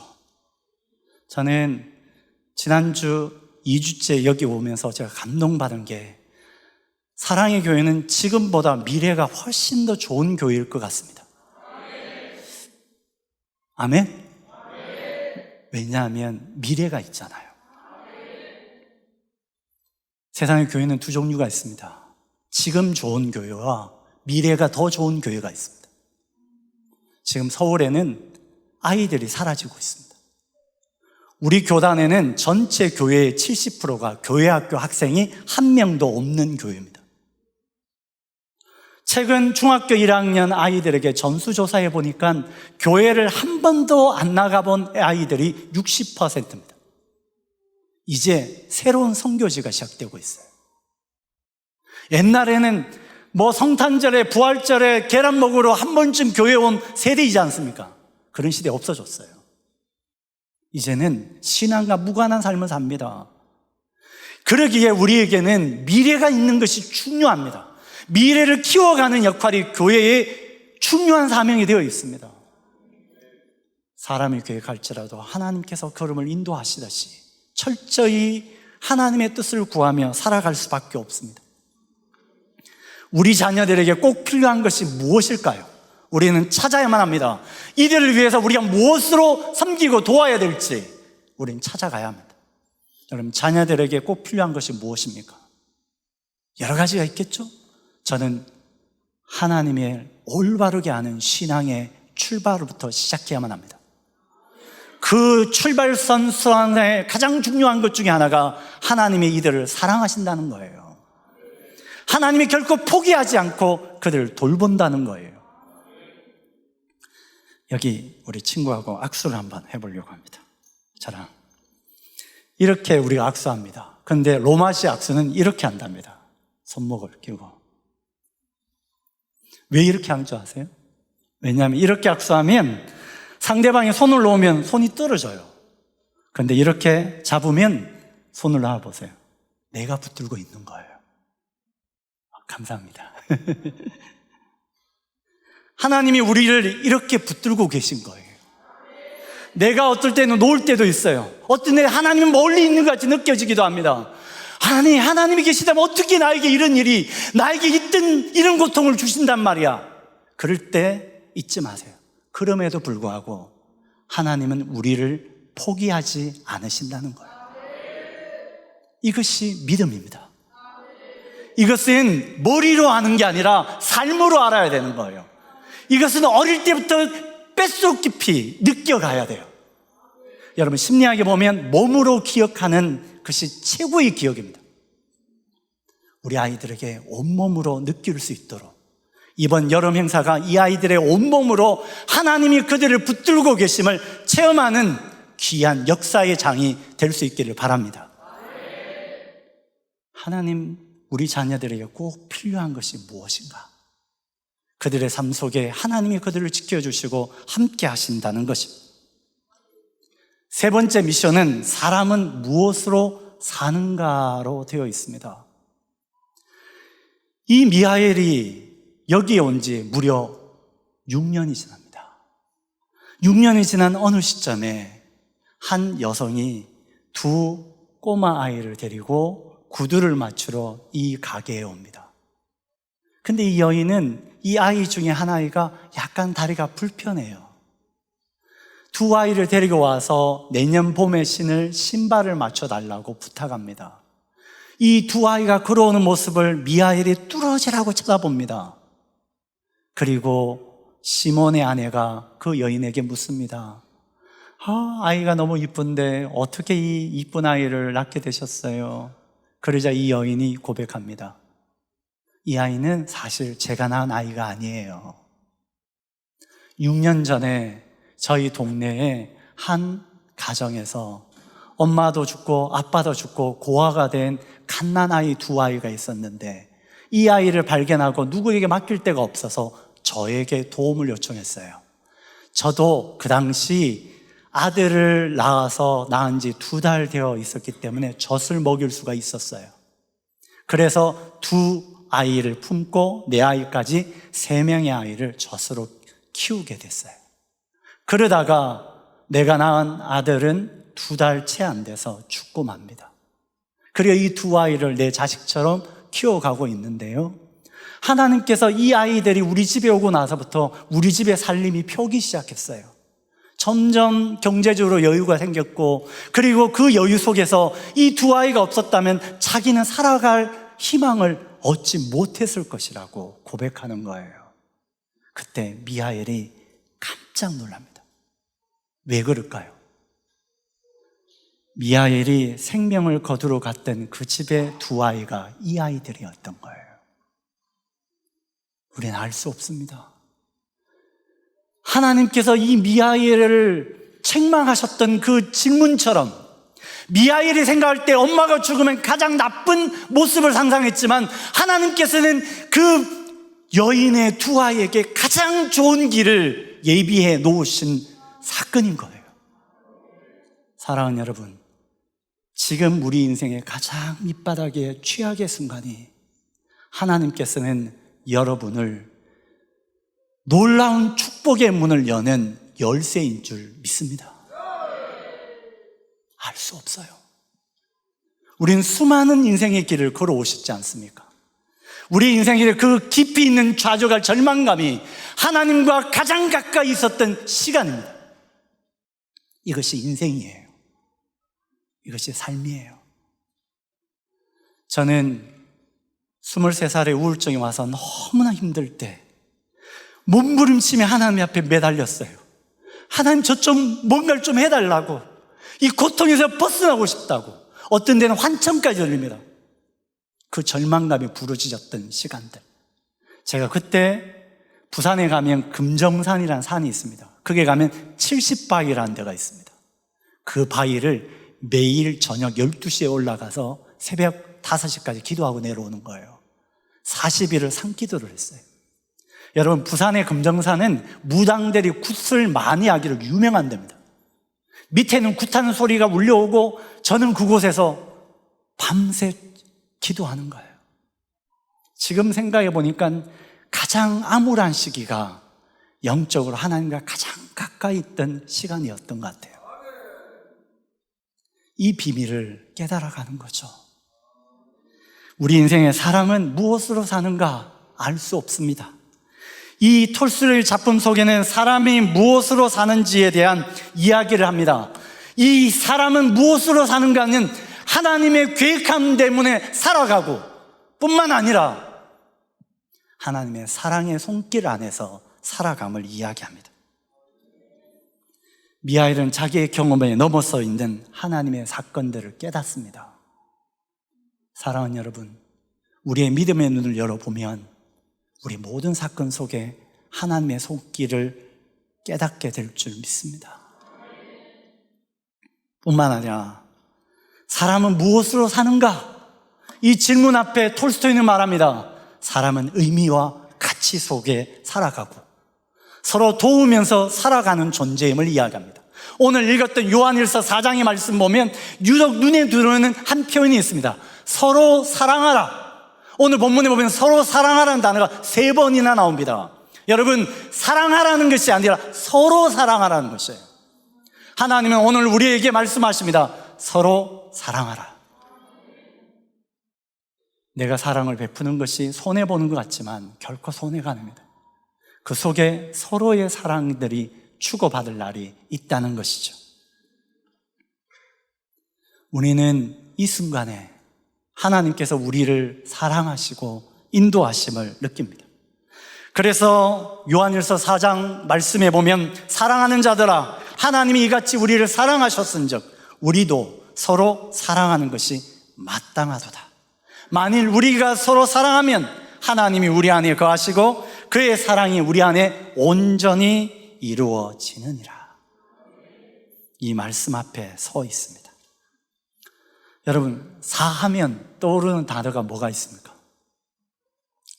A: 저는 지난주 2주째 여기 오면서 제가 감동받은 게, 사랑의 교회는 지금보다 미래가 훨씬 더 좋은 교회일 것 같습니다. 아멘? 왜냐하면 미래가 있잖아요. 세상의 교회는 두 종류가 있습니다. 지금 좋은 교회와 미래가 더 좋은 교회가 있습니다. 지금 서울에는 아이들이 사라지고 있습니다. 우리 교단에는 전체 교회의 70%가 교회학교 학생이 한 명도 없는 교회입니다. 최근 중학교 1학년 아이들에게 전수조사해 보니까 교회를 한 번도 안 나가본 아이들이 60%입니다. 이제 새로운 선교지가 시작되고 있어요. 옛날에는 성탄절에 부활절에 계란 먹으러 한 번쯤 교회 온 세대이지 않습니까? 그런 시대 없어졌어요. 이제는 신앙과 무관한 삶을 삽니다. 그러기에 우리에게는 미래가 있는 것이 중요합니다. 미래를 키워가는 역할이 교회의 중요한 사명이 되어 있습니다. 사람의 교회 갈지라도 하나님께서 걸음을 인도하시듯이 철저히 하나님의 뜻을 구하며 살아갈 수밖에 없습니다. 우리 자녀들에게 꼭 필요한 것이 무엇일까요? 우리는 찾아야만 합니다. 이들을 위해서 우리가 무엇으로 섬기고 도와야 될지 우리는 찾아가야 합니다. 여러분, 자녀들에게 꼭 필요한 것이 무엇입니까? 여러 가지가 있겠죠? 저는 하나님의 올바르게 아는 신앙의 출발부터 시작해야만 합니다. 그 출발선 안에 가장 중요한 것 중에 하나가 하나님이 이들을 사랑하신다는 거예요. 하나님이 결코 포기하지 않고 그들을 돌본다는 거예요. 여기 우리 친구하고 악수를 한번 해보려고 합니다. 저랑 이렇게 우리가 악수합니다. 그런데 로마식 악수는 이렇게 한답니다. 손목을 끼고. 왜 이렇게 하는 줄 아세요? 왜냐하면 이렇게 악수하면 상대방이 손을 놓으면 손이 떨어져요. 그런데 이렇게 잡으면 손을 놔보세요. 내가 붙들고 있는 거예요. 감사합니다. 하나님이 우리를 이렇게 붙들고 계신 거예요. 내가 어떨 때는 놓을 때도 있어요. 어떤 때 하나님은 멀리 있는 것 같이 느껴지기도 합니다. 하나님이 계시다면 어떻게 나에게 이런 일이, 나에게 이런 고통을 주신단 말이야. 그럴 때 잊지 마세요. 그럼에도 불구하고 하나님은 우리를 포기하지 않으신다는 거예요. 이것이 믿음입니다. 이것은 머리로 아는 게 아니라 삶으로 알아야 되는 거예요. 이것은 어릴 때부터 뱃속 깊이 느껴가야 돼요. 여러분, 심리학에 보면 몸으로 기억하는 것이 최고의 기억입니다. 우리 아이들에게 온몸으로 느낄 수 있도록 이번 여름 행사가 이 아이들의 온몸으로 하나님이 그들을 붙들고 계심을 체험하는 귀한 역사의 장이 될 수 있기를 바랍니다. 하나님, 우리 자녀들에게 꼭 필요한 것이 무엇인가? 그들의 삶 속에 하나님이 그들을 지켜주시고 함께 하신다는 것입니다. 세 번째 미션은 사람은 무엇으로 사는가로 되어 있습니다. 이 미하엘이 여기에 온 지 무려 6년이 지납니다. 6년이 지난 어느 시점에 한 여성이 두 꼬마 아이를 데리고 구두를 맞추러 이 가게에 옵니다. 근데 이 여인은 이 아이 중에 한 아이가 약간 다리가 불편해요. 두 아이를 데리고 와서 내년 봄에 신을 신발을 맞춰달라고 부탁합니다. 이 두 아이가 걸어오는 모습을 미하엘이 뚫어지라고 쳐다봅니다. 그리고 시몬의 아내가 그 여인에게 묻습니다. 아이가 너무 이쁜데 어떻게 이 이쁜 아이를 낳게 되셨어요? 그러자 이 여인이 고백합니다. 이 아이는 사실 제가 낳은 아이가 아니에요. 6년 전에 저희 동네에 한 가정에서 엄마도 죽고 아빠도 죽고 고아가 된 갓난아이 두 아이가 있었는데 이 아이를 발견하고 누구에게 맡길 데가 없어서 저에게 도움을 요청했어요. 저도 그 당시 아들을 낳은 지 2달 되어 있었기 때문에 젖을 먹일 수가 있었어요. 그래서 두 아이를 품고 내 아이까지 3명의 아이를 젖으로 키우게 됐어요. 그러다가 내가 낳은 아들은 2달 채 안 돼서 죽고 맙니다. 그리고 이 두 아이를 내 자식처럼 키워가고 있는데요, 하나님께서 이 아이들이 우리 집에 오고 나서부터 우리 집의 살림이 펴기 시작했어요. 점점 경제적으로 여유가 생겼고, 그리고 그 여유 속에서 이 두 아이가 없었다면 자기는 살아갈 희망을 얻지 못했을 것이라고 고백하는 거예요. 그때 미하엘이 깜짝 놀랍니다. 왜 그럴까요? 미하엘이 생명을 거두러 갔던 그 집의 두 아이가 이 아이들이었던 거예요. 우리는 알 수 없습니다. 하나님께서 이 미하엘을 책망하셨던 그 질문처럼 미하엘이 생각할 때 엄마가 죽으면 가장 나쁜 모습을 상상했지만, 하나님께서는 그 여인의 두 아이에게 가장 좋은 길을 예비해 놓으신 사건인 거예요. 사랑하는 여러분, 지금 우리 인생의 가장 밑바닥의 최악의 순간이 하나님께서는 여러분을 놀라운 축복의 문을 여는 열쇠인 줄 믿습니다. 알 수 없어요. 우린 수많은 인생의 길을 걸어오셨지 않습니까? 우리 인생의 그 깊이 있는 좌절과 절망감이 하나님과 가장 가까이 있었던 시간입니다. 이것이 인생이에요. 이것이 삶이에요. 저는 23살에 우울증이 와서 너무나 힘들 때 몸부림치며 하나님 앞에 매달렸어요. 하나님, 저 좀 뭔가를 좀 해달라고, 이 고통에서 벗어나고 싶다고. 어떤 데는 환청까지 열립니다. 그 절망감이 부르짖었던 시간들. 제가 그때 부산에 가면 금정산이라는 산이 있습니다. 거기에 가면 70바위라는 데가 있습니다. 그 바위를 매일 저녁 12시에 올라가서 새벽 5시까지 기도하고 내려오는 거예요. 40일을 산기도를 했어요. 여러분, 부산의 금정산은 무당들이 굿을 많이 하기로 유명한 데입니다. 밑에는 굿하는 소리가 울려오고 저는 그곳에서 밤새 기도하는 거예요. 지금 생각해 보니까 가장 암울한 시기가 영적으로 하나님과 가장 가까이 있던 시간이었던 것 같아요. 이 비밀을 깨달아가는 거죠. 우리 인생의 사람은 무엇으로 사는가 알 수 없습니다. 이 톨스토이 작품 속에는 사람이 무엇으로 사는지에 대한 이야기를 합니다. 이 사람은 무엇으로 사는가는 하나님의 계획함 때문에 살아가고 뿐만 아니라 하나님의 사랑의 손길 안에서 살아감을 이야기합니다. 미하엘은 자기의 경험에 넘어서 있는 하나님의 사건들을 깨닫습니다. 사랑하는 여러분, 우리의 믿음의 눈을 열어보면 우리 모든 사건 속에 하나님의 손길을 깨닫게 될 줄 믿습니다. 뿐만 아니라 사람은 무엇으로 사는가? 이 질문 앞에 톨스토이는 말합니다. 사람은 의미와 가치 속에 살아가고 서로 도우면서 살아가는 존재임을 이야기합니다. 오늘 읽었던 요한일서 4장의 말씀 보면 유독 눈에 들어오는 한 표현이 있습니다. 서로 사랑하라. 오늘 본문에 보면 서로 사랑하라는 단어가 3번이나 나옵니다. 여러분, 사랑하라는 것이 아니라 서로 사랑하라는 것이에요. 하나님은 오늘 우리에게 말씀하십니다. 서로 사랑하라. 내가 사랑을 베푸는 것이 손해보는 것 같지만 결코 손해가 아닙니다. 그 속에 서로의 사랑들이 주고받을 날이 있다는 것이죠. 우리는 이 순간에 하나님께서 우리를 사랑하시고 인도하심을 느낍니다. 그래서 요한일서 4장 말씀에 보면 사랑하는 자들아, 하나님이 이같이 우리를 사랑하셨은즉 우리도 서로 사랑하는 것이 마땅하도다. 만일 우리가 서로 사랑하면 하나님이 우리 안에 거하시고 그의 사랑이 우리 안에 온전히 이루어지느니라. 이 말씀 앞에 서 있습니다. 여러분, 사하면 떠오르는 단어가 뭐가 있습니까?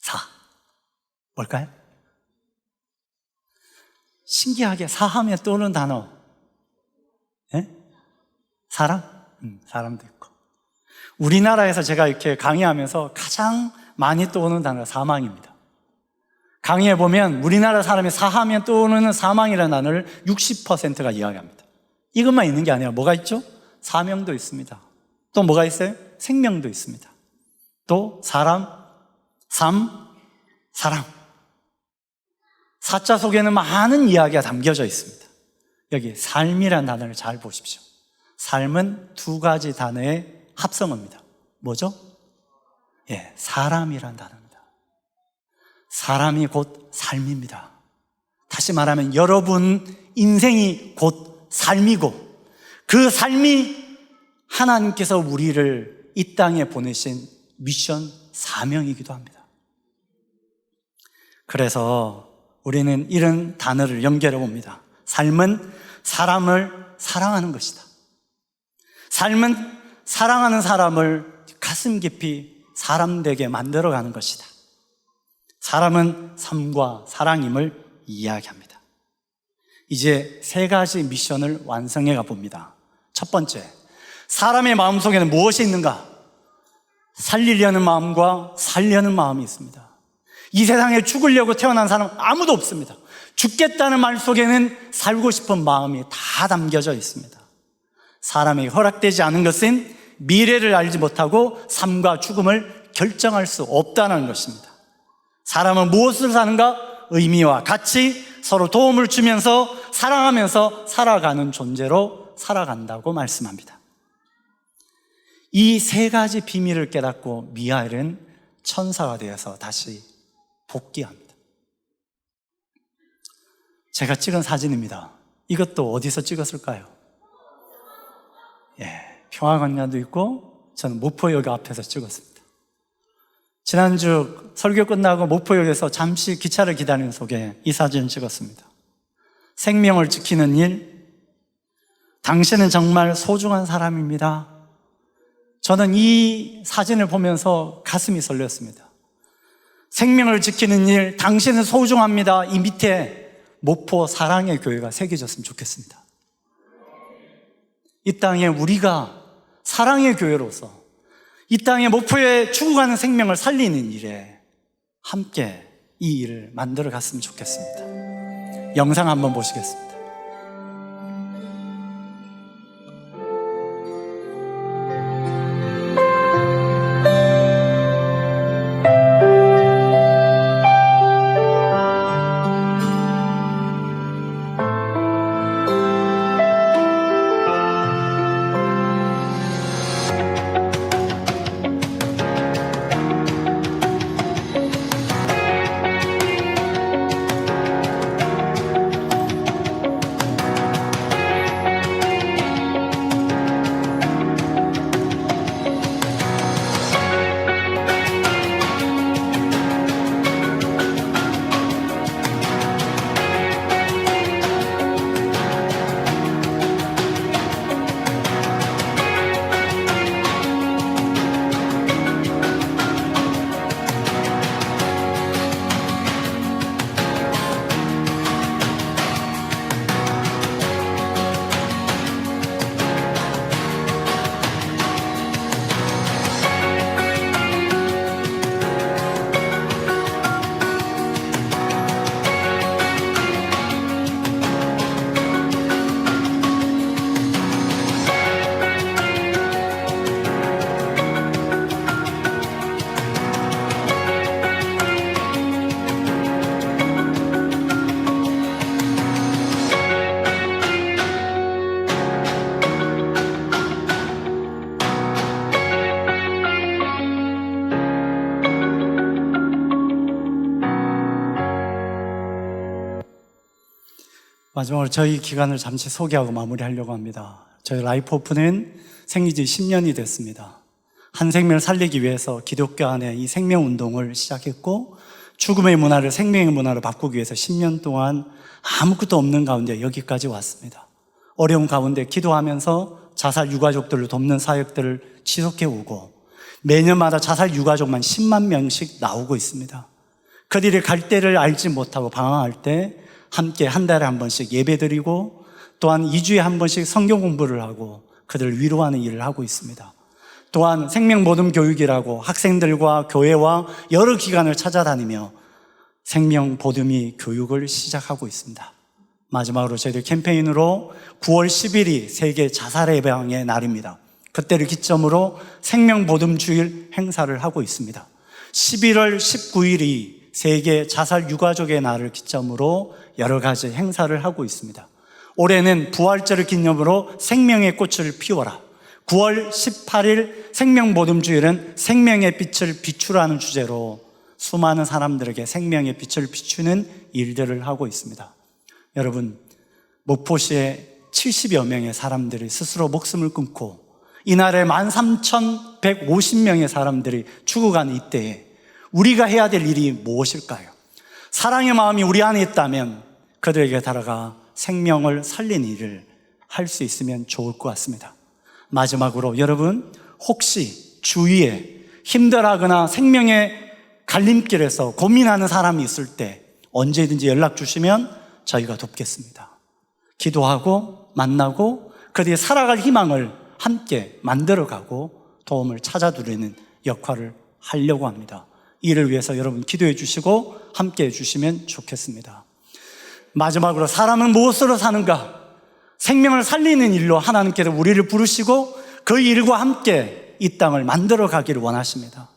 A: 사. 뭘까요? 신기하게 사하면 떠오르는 단어. 예? 사람? 사람도 있고. 우리나라에서 제가 이렇게 강의하면서 가장 많이 떠오르는 단어가 사망입니다. 강의해 보면 우리나라 사람이 사하면 떠오르는 사망이라는 단어를 60%가 이야기합니다. 이것만 있는 게 아니라 뭐가 있죠? 사명도 있습니다. 또 뭐가 있어요? 생명도 있습니다. 또 사람, 삶, 사랑. 사자 속에는 많은 이야기가 담겨져 있습니다. 여기 삶이라는 단어를 잘 보십시오. 삶은 두 가지 단어의 합성어입니다. 뭐죠? 사람이라는 단어입니다. 사람이 곧 삶입니다. 다시 말하면 여러분 인생이 곧 삶이고 그 삶이 하나님께서 우리를 이 땅에 보내신 미션 사명이기도 합니다. 그래서 우리는 이런 단어를 연결해 봅니다. 삶은 사람을 사랑하는 것이다. 삶은 사랑하는 사람을 가슴 깊이 사람되게 만들어가는 것이다. 사람은 삶과 사랑임을 이야기합니다. 이제 세 가지 미션을 완성해 가봅니다. 첫 번째, 사람의 마음속에는 무엇이 있는가? 살리려는 마음과 살려는 마음이 있습니다. 이 세상에 죽으려고 태어난 사람 아무도 없습니다. 죽겠다는 말 속에는 살고 싶은 마음이 다 담겨져 있습니다. 사람에게 허락되지 않은 것은 미래를 알지 못하고 삶과 죽음을 결정할 수 없다는 것입니다. 사람은 무엇을 사는가? 의미와 가치, 서로 도움을 주면서 사랑하면서 살아가는 존재로 살아간다고 말씀합니다. 이 세 가지 비밀을 깨닫고 미하엘은 천사가 되어서 다시 복귀합니다. 제가 찍은 사진입니다. 이것도 어디서 찍었을까요? 평화관광도 있고 저는 목포역 앞에서 찍었습니다. 지난주 설교 끝나고 목포역에서 잠시 기차를 기다리는 속에 이 사진을 찍었습니다. 생명을 지키는 일, 당신은 정말 소중한 사람입니다. 저는 이 사진을 보면서 가슴이 설렸습니다. 생명을 지키는 일, 당신은 소중합니다. 이 밑에 목포 사랑의 교회가 새겨졌으면 좋겠습니다. 이 땅에 우리가 사랑의 교회로서 이 땅에 목포에 죽어가는 생명을 살리는 일에 함께 이 일을 만들어 갔으면 좋겠습니다. 영상 한번 보시겠습니다. 마지막으로 저희 기간을 잠시 소개하고 마무리하려고 합니다. 저희 라이프오프는 생긴 지 10년이 됐습니다. 한 생명을 살리기 위해서 기독교 안에 이 생명운동을 시작했고 죽음의 문화를 생명의 문화로 바꾸기 위해서 10년 동안 아무것도 없는 가운데 여기까지 왔습니다. 어려운 가운데 기도하면서 자살 유가족들을 돕는 사역들을 지속해 오고 매년마다 자살 유가족만 10만 명씩 나오고 있습니다. 그들이 갈 때를 알지 못하고 방황할 때 함께 한 달에 한 번씩 예배드리고 또한 2주에 한 번씩 성경 공부를 하고 그들을 위로하는 일을 하고 있습니다. 또한 생명보듬교육이라고 학생들과 교회와 여러 기관을 찾아다니며 생명보듬이 교육을 시작하고 있습니다. 마지막으로 저희들 캠페인으로 9월 10일이 세계 자살 예방의 날입니다. 그때를 기점으로 생명보듬주일 행사를 하고 있습니다. 11월 19일이 세계 자살 유가족의 날을 기점으로 여러 가지 행사를 하고 있습니다. 올해는 부활절을 기념으로 생명의 꽃을 피워라. 9월 18일 생명보듬주일은 생명의 빛을 비추라는 주제로 수많은 사람들에게 생명의 빛을 비추는 일들을 하고 있습니다. 여러분, 목포시에 70여 명의 사람들이 스스로 목숨을 끊고 이날에 13,150명의 사람들이 죽어가는 이때에 우리가 해야 될 일이 무엇일까요? 사랑의 마음이 우리 안에 있다면 그들에게 다가가 생명을 살리는 일을 할 수 있으면 좋을 것 같습니다. 마지막으로 여러분, 혹시 주위에 힘들어하거나 생명의 갈림길에서 고민하는 사람이 있을 때 언제든지 연락 주시면 저희가 돕겠습니다. 기도하고 만나고 그들이 살아갈 희망을 함께 만들어가고 도움을 찾아드리는 역할을 하려고 합니다. 이를 위해서 여러분 기도해 주시고 함께 해 주시면 좋겠습니다. 마지막으로 사람은 무엇으로 사는가? 생명을 살리는 일로 하나님께서 우리를 부르시고 그 일과 함께 이 땅을 만들어 가기를 원하십니다.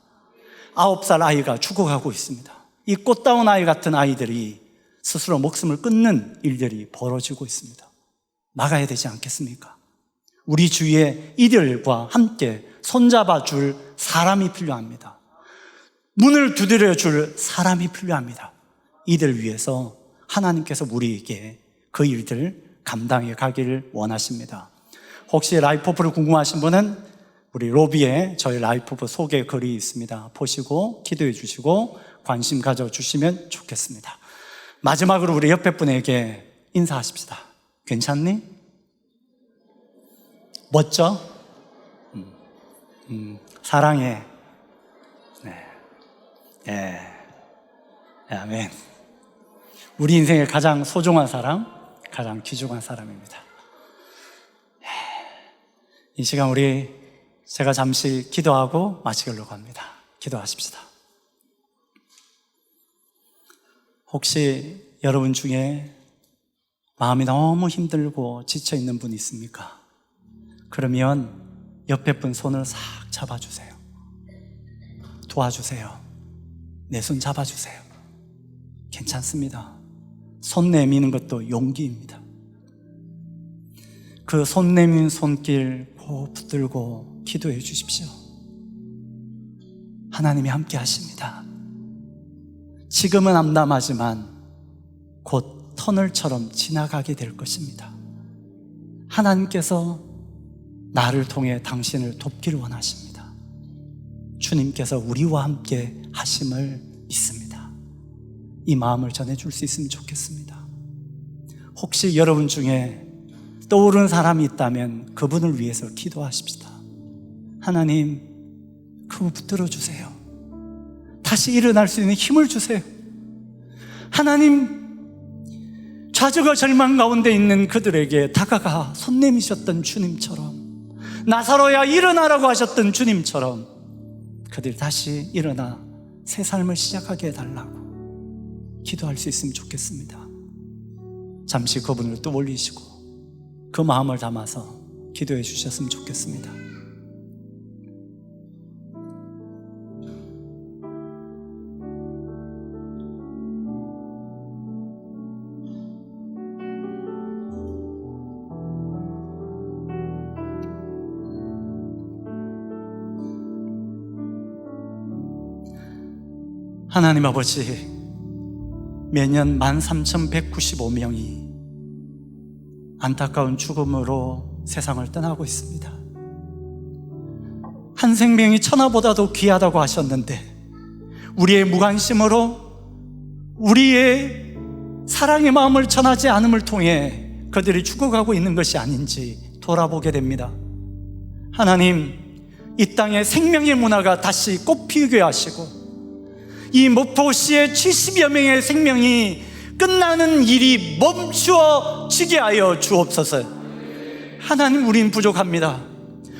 A: 9살 아이가 죽어가고 있습니다. 이 꽃다운 아이 같은 아이들이 스스로 목숨을 끊는 일들이 벌어지고 있습니다. 막아야 되지 않겠습니까? 우리 주위에 이들과 함께 손잡아 줄 사람이 필요합니다. 문을 두드려 줄 사람이 필요합니다. 이들 위해서 하나님께서 우리에게 그 일들 감당해 가기를 원하십니다. 혹시 라이프오프를 궁금하신 분은 우리 로비에 저희 라이프오프 소개 글이 있습니다. 보시고 기도해 주시고 관심 가져주시면 좋겠습니다. 마지막으로 우리 옆에 분에게 인사하십시다. 괜찮니? 멋져? 사랑해. 네. 아멘. 우리 인생의 가장 소중한 사람, 가장 귀중한 사람입니다. 이 시간 제가 잠시 기도하고 마치려고 합니다. 기도하십시다. 혹시 여러분 중에 마음이 너무 힘들고 지쳐 있는 분 있습니까? 그러면 옆에 분 손을 싹 잡아주세요. 도와주세요. 내 손 잡아주세요. 괜찮습니다. 손 내미는 것도 용기입니다. 그 손 내민 손길 꼭 붙들고 기도해 주십시오. 하나님이 함께 하십니다. 지금은 암담하지만 곧 터널처럼 지나가게 될 것입니다. 하나님께서 나를 통해 당신을 돕기를 원하십니다. 주님께서 우리와 함께 하심을 믿습니다. 이 마음을 전해줄 수 있으면 좋겠습니다. 혹시 여러분 중에 떠오른 사람이 있다면 그분을 위해서 기도하십시다. 하나님, 그분 붙들어 주세요. 다시 일어날 수 있는 힘을 주세요. 하나님, 좌절과 절망 가운데 있는 그들에게 다가가 손 내미셨던 주님처럼, 나사로야 일어나라고 하셨던 주님처럼 그들이 다시 일어나 새 삶을 시작하게 해달라고 기도할 수 있으면 좋겠습니다. 잠시 그분을 또 올리시고 그 마음을 담아서 기도해 주셨으면 좋겠습니다. 하나님 아버지, 매년 13,195명이 안타까운 죽음으로 세상을 떠나고 있습니다. 한 생명이 천하보다도 귀하다고 하셨는데 우리의 무관심으로 우리의 사랑의 마음을 전하지 않음을 통해 그들이 죽어가고 있는 것이 아닌지 돌아보게 됩니다. 하나님, 이 땅에 생명의 문화가 다시 꽃피우게 하시고 이 목포시의 70여 명의 생명이 끝나는 일이 멈추어지게 하여 주옵소서. 하나님, 우린 부족합니다.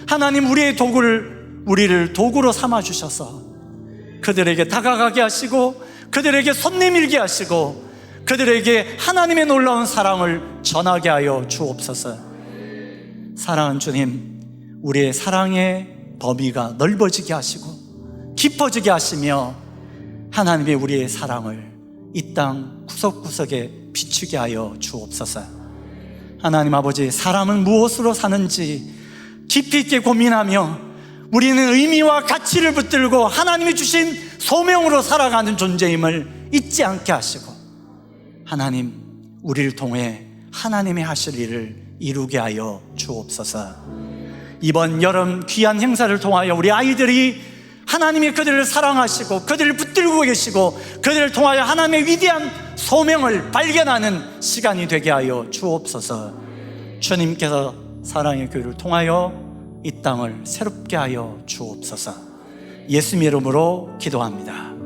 A: 하나님, 우리의 도구를 우리를 도구로 삼아주셔서 그들에게 다가가게 하시고 그들에게 손 내밀게 하시고 그들에게 하나님의 놀라운 사랑을 전하게 하여 주옵소서. 사랑하는 주님, 우리의 사랑의 범위가 넓어지게 하시고 깊어지게 하시며 하나님의 우리의 사랑을 이 땅 구석구석에 비추게 하여 주옵소서. 하나님 아버지, 사람은 무엇으로 사는지 깊이 있게 고민하며 우리는 의미와 가치를 붙들고 하나님이 주신 소명으로 살아가는 존재임을 잊지 않게 하시고 하나님, 우리를 통해 하나님의 하실 일을 이루게 하여 주옵소서. 이번 여름 귀한 행사를 통하여 우리 아이들이 하나님이 그들을 사랑하시고 그들을 붙들고 계시고 그들을 통하여 하나님의 위대한 소명을 발견하는 시간이 되게 하여 주옵소서. 주님께서 사랑의 교회를 통하여 이 땅을 새롭게 하여 주옵소서. 예수님 이름으로 기도합니다.